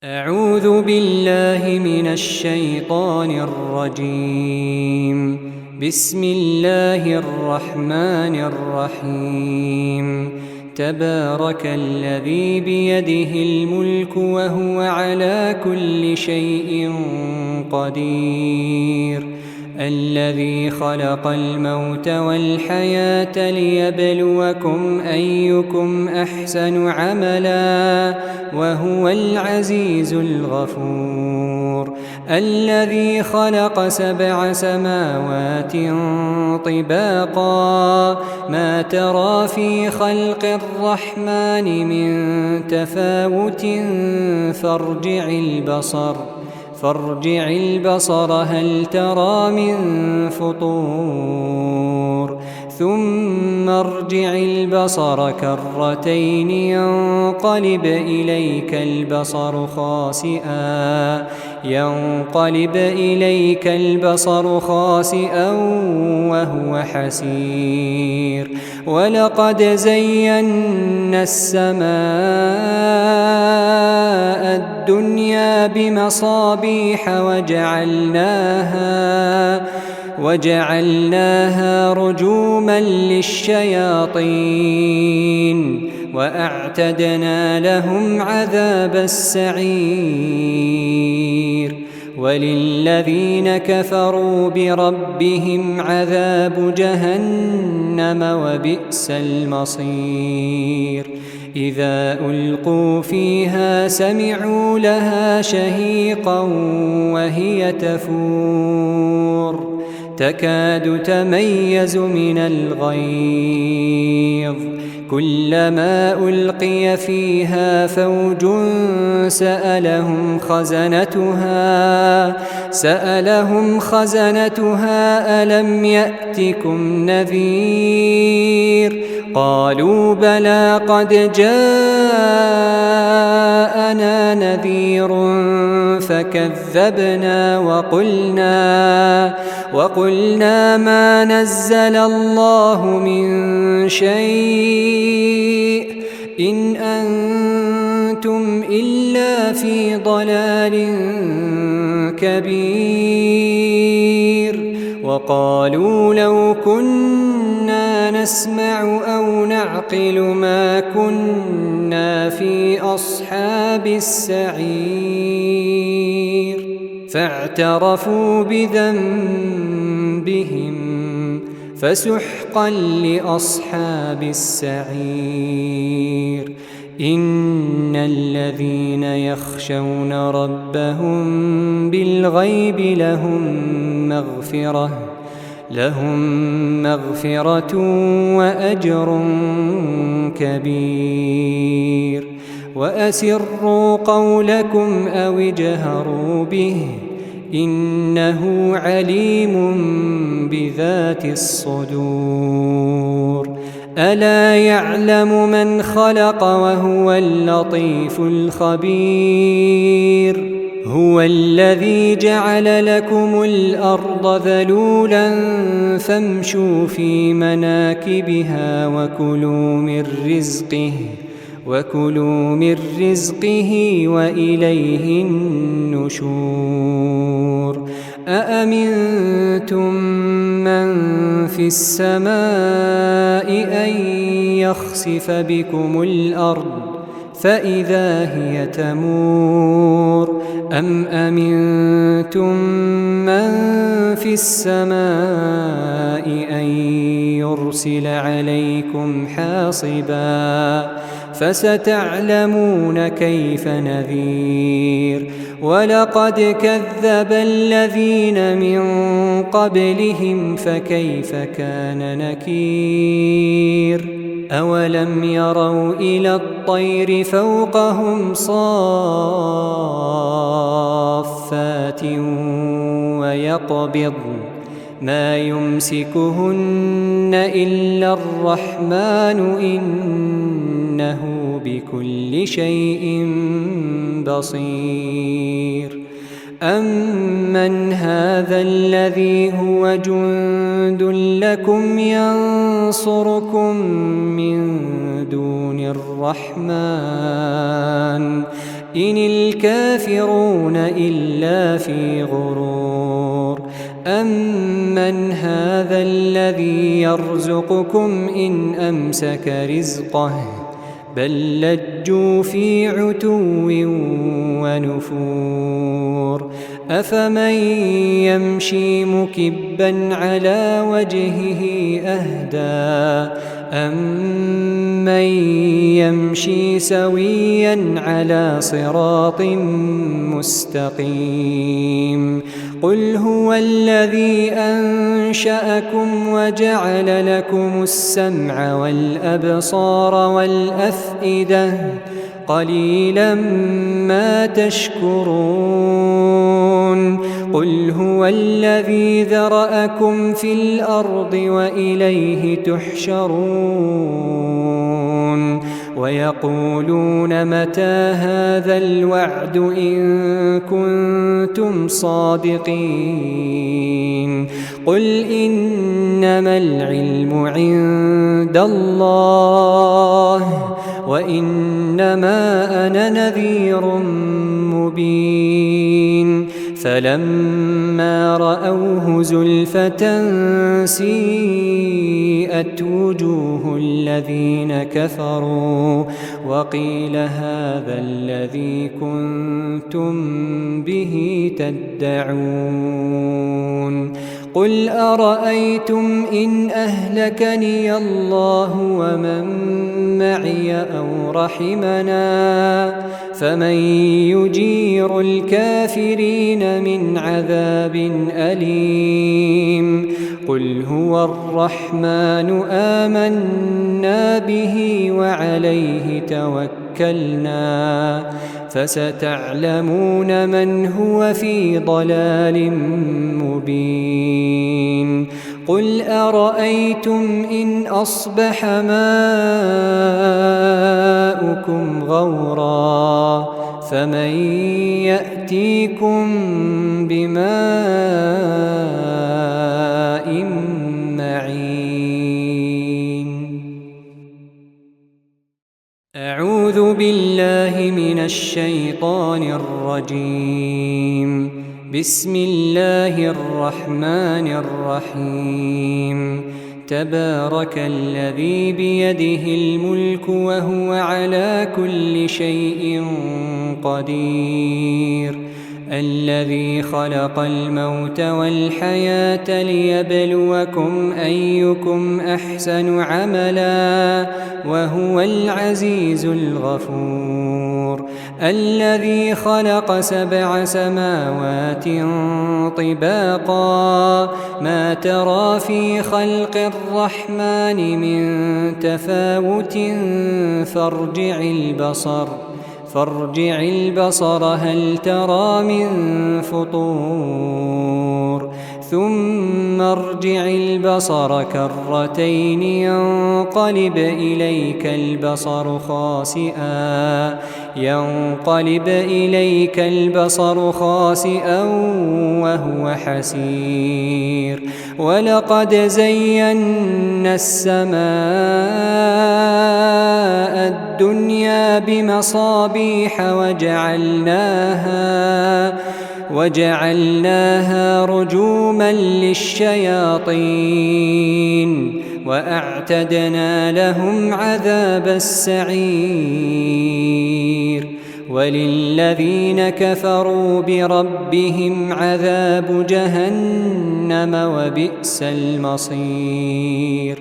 أعوذ بالله من الشيطان الرجيم. بسم الله الرحمن الرحيم. تبارك الذي بيده الملك وهو على كل شيء قدير. الذي خلق الموت والحياة ليبلوكم أيكم أحسن عملا وهو العزيز الغفور. الذي خلق 7 سماوات طباقا ما ترى في خلق الرحمن من تفاوت فارجع البصر هل ترى من فطور ثم ارجع البصر كرتين ينقلب إليك البصر خاسئا وهو حسير. ولقد زينا السماء الدنيا بمصابيح وجعلناها رجوما للشياطين وأعتدنا لهم عذاب السعير. وللذين كفروا بربهم عذاب جهنم وبئس المصير. إذا ألقوا فيها سمعوا لها شهيقا وهي تفور تكاد تميز من الغيظ. كلما ألقي فيها فوج سألهم خزنتها ألم يأتكم نذير؟ قالوا بلى قد جاءنا نذير فكذبنا وقلنا ما نزل الله من شيء إن أنتم إلا في ضلال كبير. وقالوا لو كنا نسمع أو نعقل ما كنا في أصحاب السعير. فاعترفوا بذنبهم فسحقا لأصحاب السعير. إن الذين يخشون ربهم بالغيب لهم مغفرة وأجر كبير. وأسروا قولكم أو اجهروا به إنه عليم بذات الصدور. ألا يعلم من خلق وهو اللطيف الخبير. هو الذي جعل لكم الأرض ذلولا فامشوا في مناكبها وكلوا من رزقه وإليه النشور. أأمنتم من في السماء أن يخسف بكم الأرض فإذا هي تمور أم أمنتم من في السماء أن يرسل عليكم حاصبا فستعلمون كيف نذير. ولقد كذب الذين من قبلهم فكيف كان نكير. أولم يروا إلى الطير فوقهم صافات ويقبضن ما يمسكهن إلا الرحمن إنه بكل شيء بصير. أمن هذا الذي هو جند لكم ينصركم من دون الرحمن إن الكافرون إلا في غرور أمن هذا الذي يرزقكم إن أمسك رزقه بل لجوا في عتو ونفور أفمن يمشي مكبا على وجهه أهدى أمن يمشي سويا على صراط مستقيم قل هو الذي أنشأكم وجعل لكم السمع والأبصار والأفئدة قليلا ما تشكرون قل هو الذي ذرأكم في الأرض وإليه تحشرون ويقولون متى هذا الوعد إن كنتم صادقين قل إنما العلم عند الله وإنما أنا نذير مبين فلما رأوه زلفة سيئت وجوه الذين كفروا وقيل هذا الذي كنتم به تدعون قل أرأيتم إن أهلكني الله ومن معي أو رحمنا فمن يجير الكافرين من عذاب أليم قل هو الرحمن آمنا به وعليه توكلنا فستعلمون من هو في ضلال مبين قل أرأيتم إن أصبح ماؤكم غورا فمن يأتيكم بماء معين أعوذ بالله من الشيطان الرجيم بسم الله الرحمن الرحيم تبارك الذي بيده الملك وهو على كل شيء قدير الذي خلق الموت والحياة ليبلوكم أيكم أحسن عملا وهو العزيز الغفور الذي خلق 7 سماوات طباقا ما ترى في خلق الرحمن من تفاوت فارجع البصر هل ترى من فطور ثم ارجع البصر كرتين ينقلب إليك البصر خاسئا وهو حسير ولقد زينا السماء الدنيا بمصابيح وجعلناها رجوما للشياطين وأعتدنا لهم عذاب السعير وللذين كفروا بربهم عذاب جهنم وبئس المصير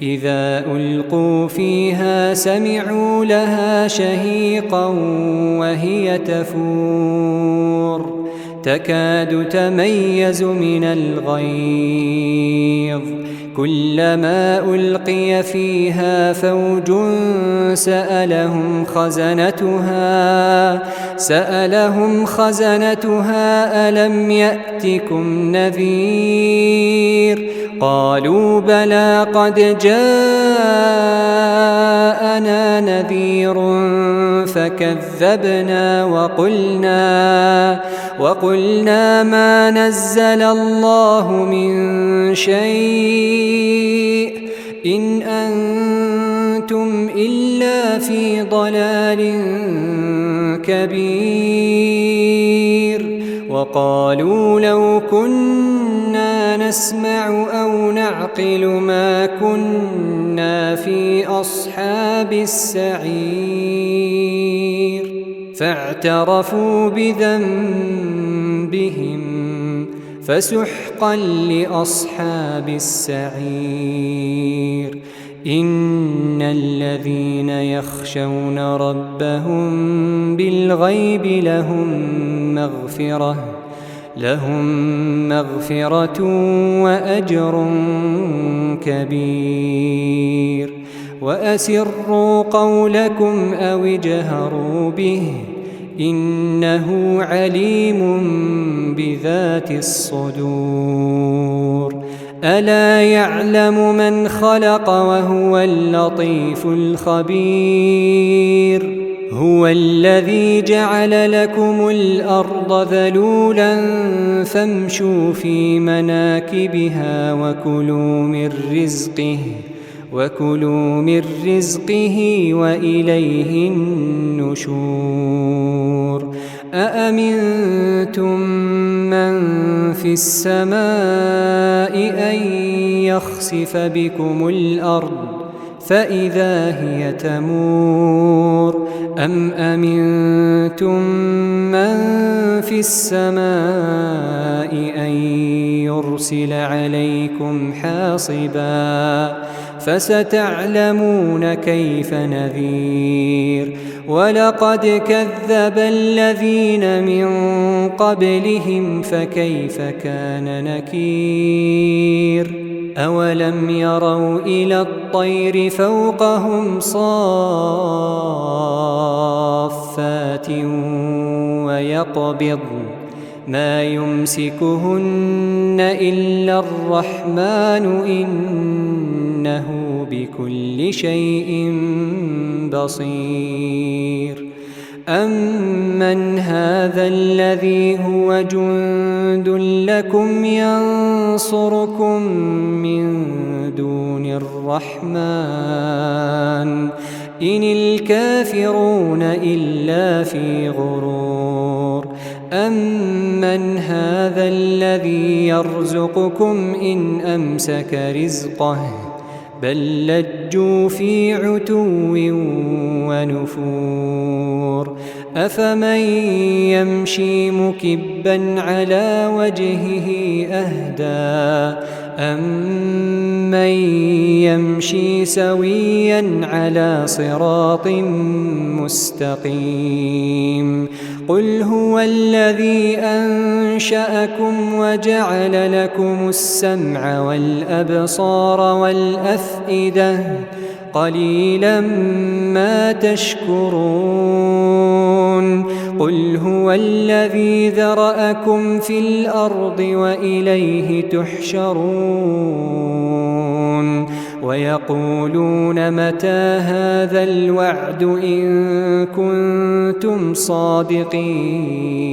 إذا ألقوا فيها سمعوا لها شهيقا وهي تفور تكاد تميز من الغيظ كلما ألقي فيها فوج سألهم خزنتها ألم يأتكم نذير قالوا بلى قد جاءنا نذير فكذبنا وقلنا ما نزل الله من شيء إن أنتم أنتم إلا في ضلال كبير وقالوا لو كنا نسمع أو نعقل ما كنا في أصحاب السعير فاعترفوا بذنبهم فسحقا لأصحاب السعير إن الذين يخشون ربهم بالغيب لهم مغفرة وأجر كبير وأسروا قولكم أو اجهروا به إنه عليم بذات الصدور ألا يعلم من خلق وهو اللطيف الخبير هو الذي جعل لكم الأرض ذلولا فامشوا في مناكبها وكلوا من رزقه وإليه النشور أأمنتم من في السماء أن يخسف بكم الأرض فإذا هي تمور أم أمنتم من في السماء أن يرسل عليكم حاصبا فستعلمون كيف نذير ولقد كذب الذين من قبلهم فكيف كان نكير أولم يروا إلى الطير فوقهم صافات ويقبضن ما يمسكهن إلا الرحمن إنه بكل شيء بصير أمن هذا الذي هو جند لكم ينصركم من دون الرحمن إن الكافرون إلا في غرور أمن هذا الذي يرزقكم إن أمسك رزقه بل لجوا في عتو ونفور أفمن يمشي مكبا على وجهه أهدى أمن يمشي سويا على صراط مستقيم قل هو الذي أنشأكم وجعل لكم السمع والأبصار والأفئدة قليلا ما تشكرون قل هو الذي ذرأكم في الأرض وإليه تحشرون ويقولون متى هذا الوعد إن كنتم صادقين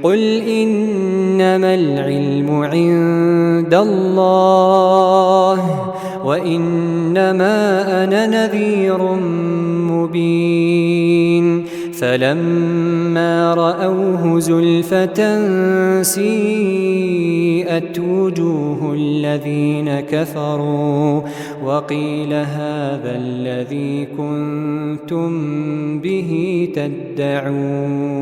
قل إنما العلم عند الله وإنما أنا نذير مبين فلما رأوه زلفة سيئت وجوه الذين كفروا وقيل هذا الذي كنتم به تدعون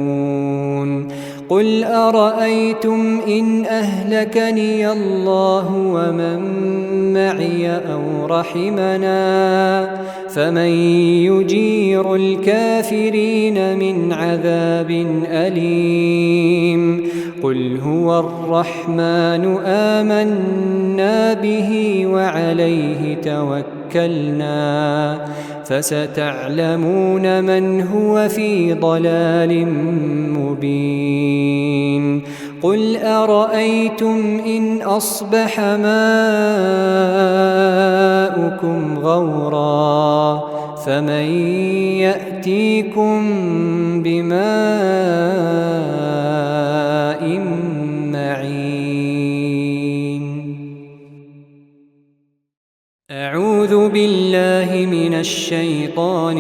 قل أرأيتم إن أهلكني الله ومن معي أو رحمنا فمن يجير الكافرين من عذاب أليم قل هو الرحمن آمنا به وعليه توكلنا فستعلمون من هو في ضلال مبين قل أرأيتم إن أصبح ماؤكم غورا فمن يأتيكم بماء معين أعوذ أعوذ بالله من الشيطان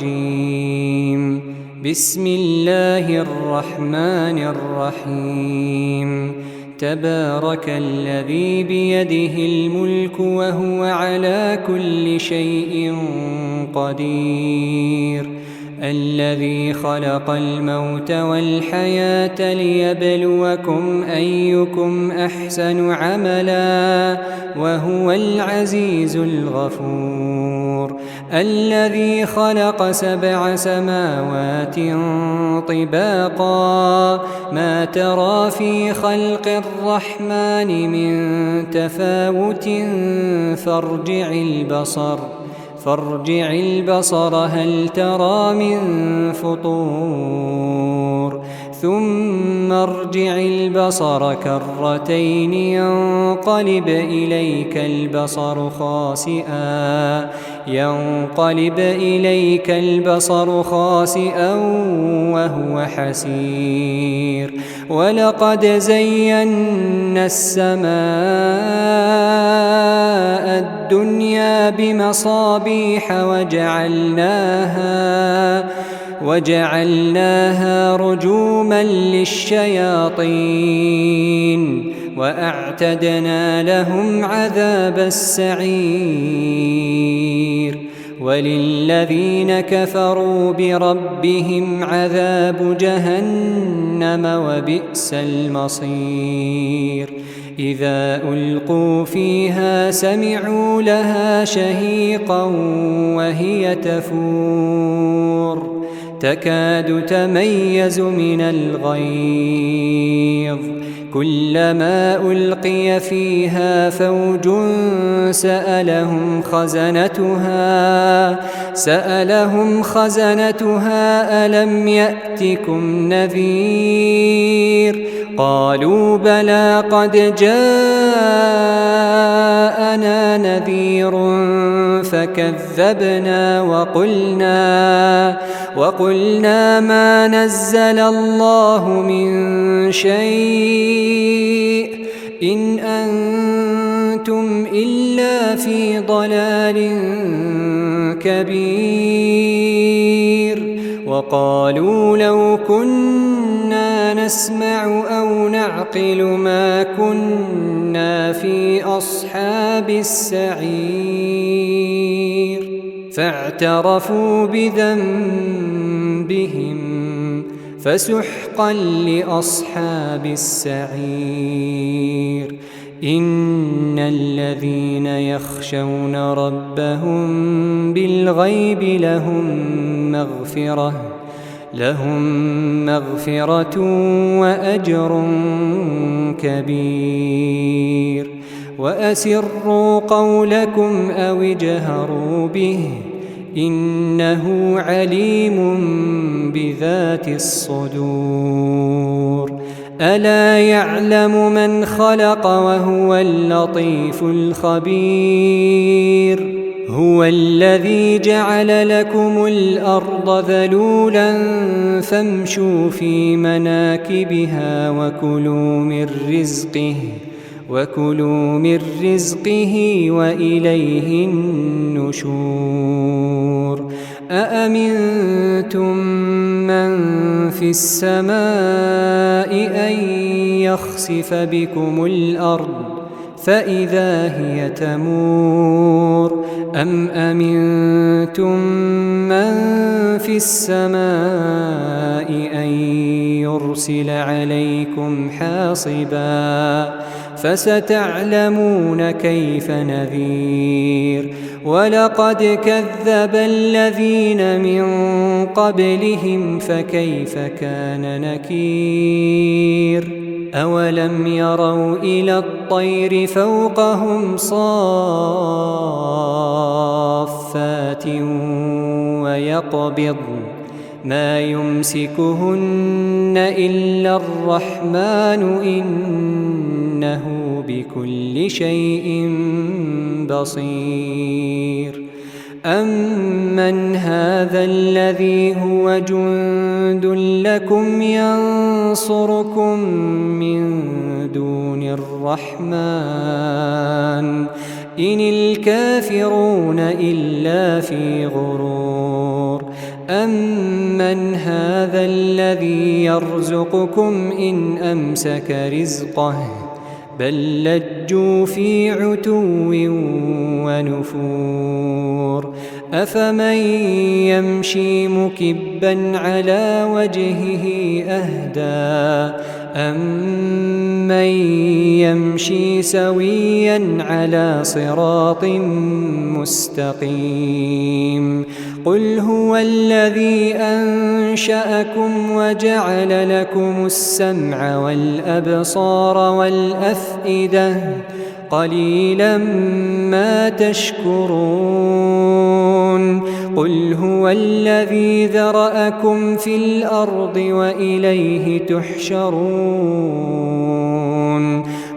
الرجيم. بسم الله الرحمن الرحيم. تبارك الذي بيده الملك وهو على كل شيء قدير. الذي خلق الموت والحياة ليبلوكم أيكم أحسن عملا وهو العزيز الغفور. الذي خلق 7 سماوات طباقا ما ترى في خلق الرحمن من تفاوت فارجع البصر هل ترى من فطور ثم ارجع البصر كرتين ينقلب إليك البصر خاسئا وهو حسير. ولقد زينا السماء الدنيا بمصابيح وجعلناها رجوما للشياطين وأعتدنا لهم عذاب السعير. وللذين كفروا بربهم عذاب جهنم وبئس المصير. إذا ألقوا فيها سمعوا لها شهيقا وهي تفور تكاد تميز من الغيظ. كلما ألقي فيها فوج سألهم خزنتها ألم يأتكم نذير؟ قالوا بلى قد جاءنا نذير فكذبنا وقلنا ما نزل الله من شيء إن أنتم إلا في ضلال كبير. وقالوا لو كنا نسمع أو نعقل ما كنا في أصحاب السعير. فاعترفوا بذنبهم فسحقا لأصحاب السعير. إن الذين يخشون ربهم بالغيب لهم مغفرة وأجر كبير. وأسروا قولكم أو اجهروا به إنه عليم بذات الصدور. ألا يعلم من خلق وهو اللطيف الخبير. هو الذي جعل لكم الأرض ذلولا فامشوا في مناكبها وكلوا من رزقه وإليه النشور. أأمنتم من في السماء أن يخسف بكم الأرض فإذا هي تمور أم أمنتم من في السماء أن يرسل عليكم حاصبا فستعلمون كيف نذير. ولقد كذب الذين من قبلهم فكيف كان نكير. أولم يروا إلى الطير فوقهم صافات ويقبضن ما يمسكهن إلا الرحمن إنه بكل شيء بصير. أمن هذا الذي هو جند لكم ينصركم من دون الرحمن إن الكافرون إلا في غرور أمن هذا الذي يرزقكم إن أمسك رزقه بل لجوا في عتو ونفور أفمن يمشي مكبا على وجهه أهدى أمن يمشي سويا على صراط مستقيم قل هو الذي أنشأكم وجعل لكم السمع والأبصار والأفئدة قليلا ما تشكرون قل هو الذي ذرأكم في الأرض وإليه تحشرون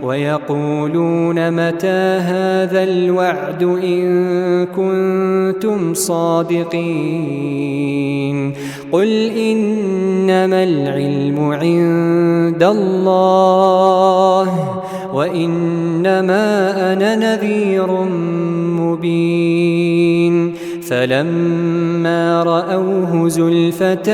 ويقولون متى هذا الوعد إن كنتم صادقين قل إنما العلم عند الله وإنما أنا نذير مبين فلما رأوه زلفة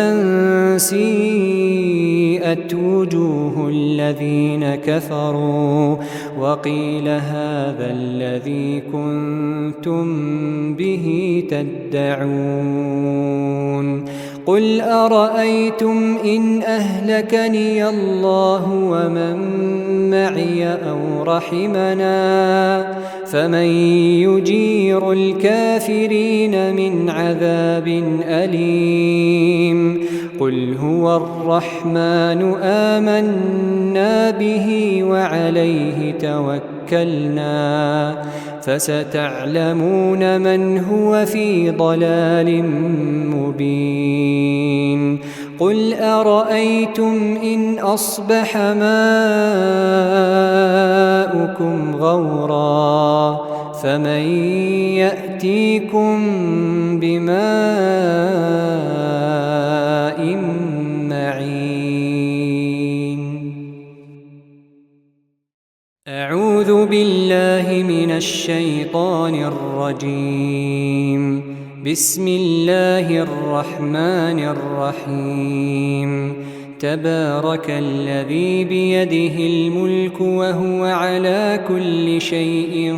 سيئت وجوه الذين كفروا وقيل هذا الذي كنتم به تدعون قل أرأيتم إن أهلكني الله ومن معي أو رحمنا فمن يجير الكافرين من عذاب أليم قل هو الرحمن آمنا به وعليه توكلنا فستعلمون من هو في ضلال مبين قل أرأيتم إن أصبح ماؤكم غورا فمن يأتيكم بماء معين أعوذ بالله من الشيطان الرجيم بسم الله الرحمن الرحيم تبارك الذي بيده الملك وهو على كل شيء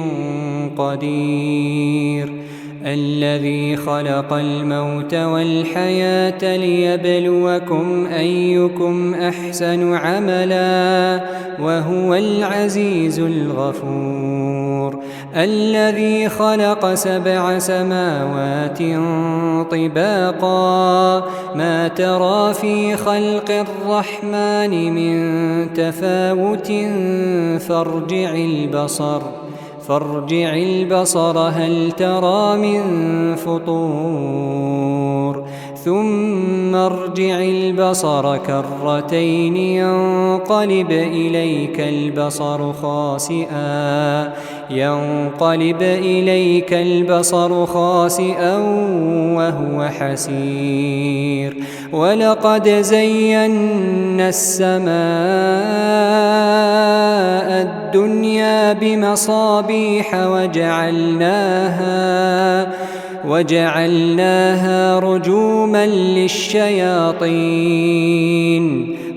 قدير الذي خلق الموت والحياة ليبلوكم أيكم أحسن عملا وهو العزيز الغفور الذي خلق 7 سماوات طباقا ما ترى في خلق الرحمن من تفاوت فارجع البصر هل ترى من فطور ثم ارجع البصر كرتين ينقلب إليك البصر خاسئا وهو حسير ولقد زينا السماء الدنيا بمصابيح وجعلناها رجوما للشياطين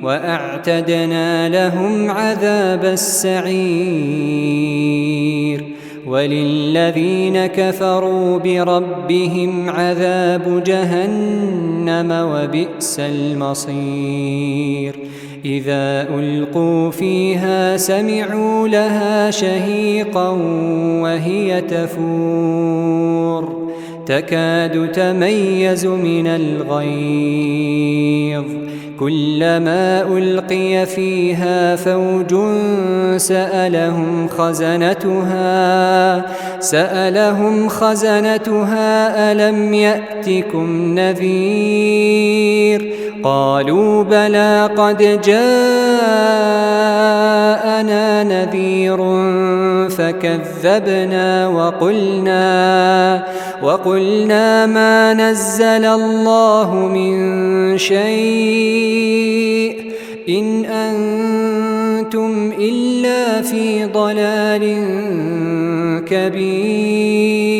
وأعتدنا لهم عذاب السعير وللذين كفروا بربهم عذاب جهنم وبئس المصير إذا ألقوا فيها سمعوا لها شهيقا وهي تفور تكاد تميز من الغيظ كلما ألقي فيها فوج سألهم خزنتها ألم يأتكم نذير قالوا بلى قد جاءنا نذير فكذبنا وقلنا ما نزل الله من شيء إن أنتم إلا في ضلال كبير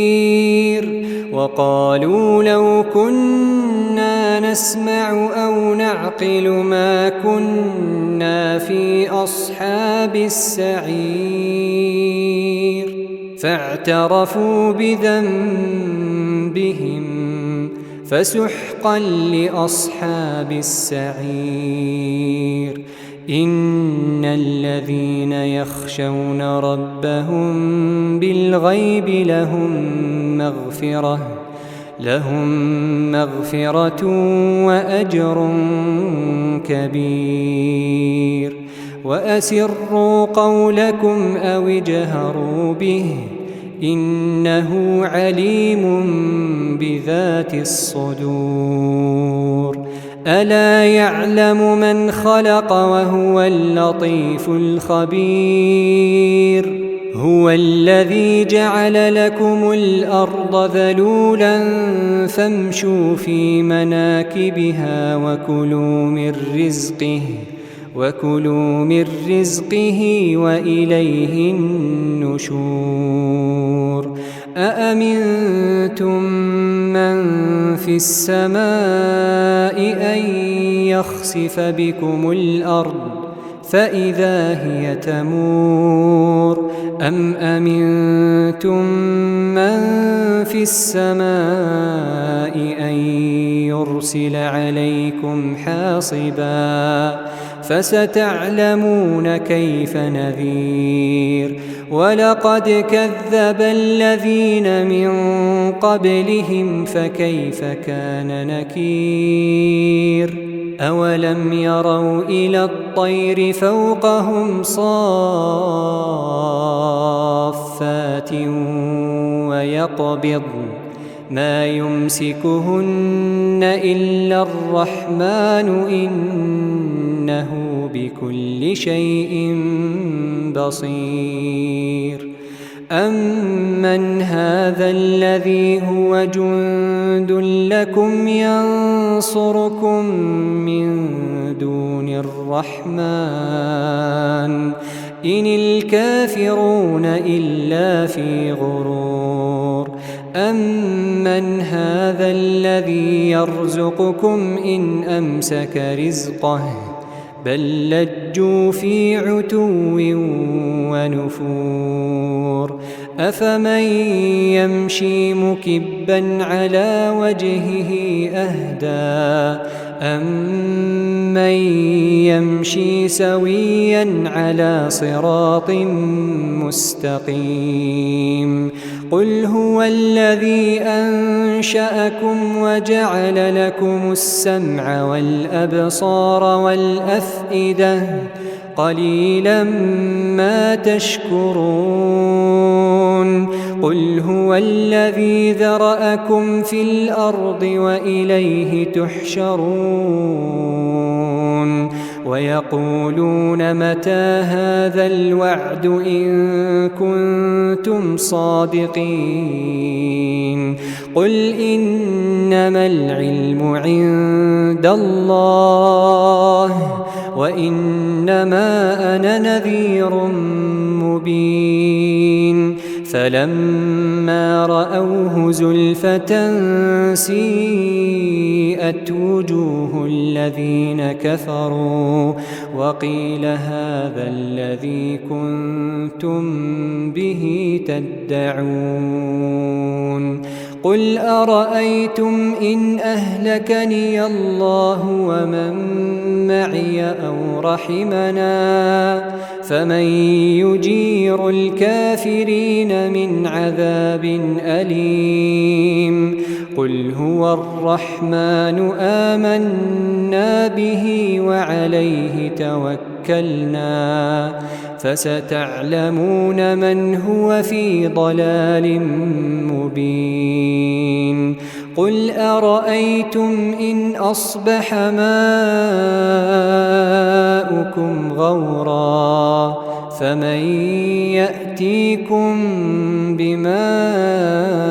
وقالوا لو كنا نسمع أو نعقل ما كنا في أصحاب السعير فاعترفوا بذنبهم فسحقا لأصحاب السعير إن الذين يخشون ربهم بالغيب لهم مغفرة وأجر كبير وأسروا قولكم أو اجهروا به إنه عليم بذات الصدور ألا يعلم من خلق وهو اللطيف الخبير هو الذي جعل لكم الأرض ذلولا فامشوا في مناكبها وكلوا من رزقه وإليه النشور أأمنتم من في السماء أن يخسف بكم الأرض فإذا هي تمور أم أمنتم من في السماء أن يرسل عليكم حاصبا فستعلمون كيف نذير ولقد كذب الذين من قبلهم فكيف كان نكير أولم يروا إلى الطير فوقهم صافات ويقبضن ما يمسكهن إلا الرحمن إنه بكل شيء بصير أمن هذا الذي هو جند لكم ينصركم من دون الرحمن إن الكافرون إلا في غرور أمن هذا الذي يرزقكم إن أمسك رزقه بل لجوا في عتو ونفور أفمن يمشي مكبا على وجهه أهدى أمن يمشي سويا على صراط مستقيم قل هو الذي أنشأكم وجعل لكم السمع والأبصار والأفئدة قليلا ما تشكرون قل هو الذي ذرأكم في الأرض وإليه تحشرون ويقولون متى هذا الوعد إن كنتم صادقين قل إنما العلم عند الله وإنما أنا نذير مبين فلما رأوه زلفة سيئت وجوه الذين كفروا وقيل هذا الذي كنتم به تدعون قل أرأيتم إن أهلكني الله ومن معي أو رحمنا فمن يجير الكافرين من عذاب أليم قل هو الرحمن آمنا به وعليه توكلنا فستعلمون من هو في ضلال مبين قل أرأيتم إن أصبح ماؤكم غورا فمن يأتيكم بماء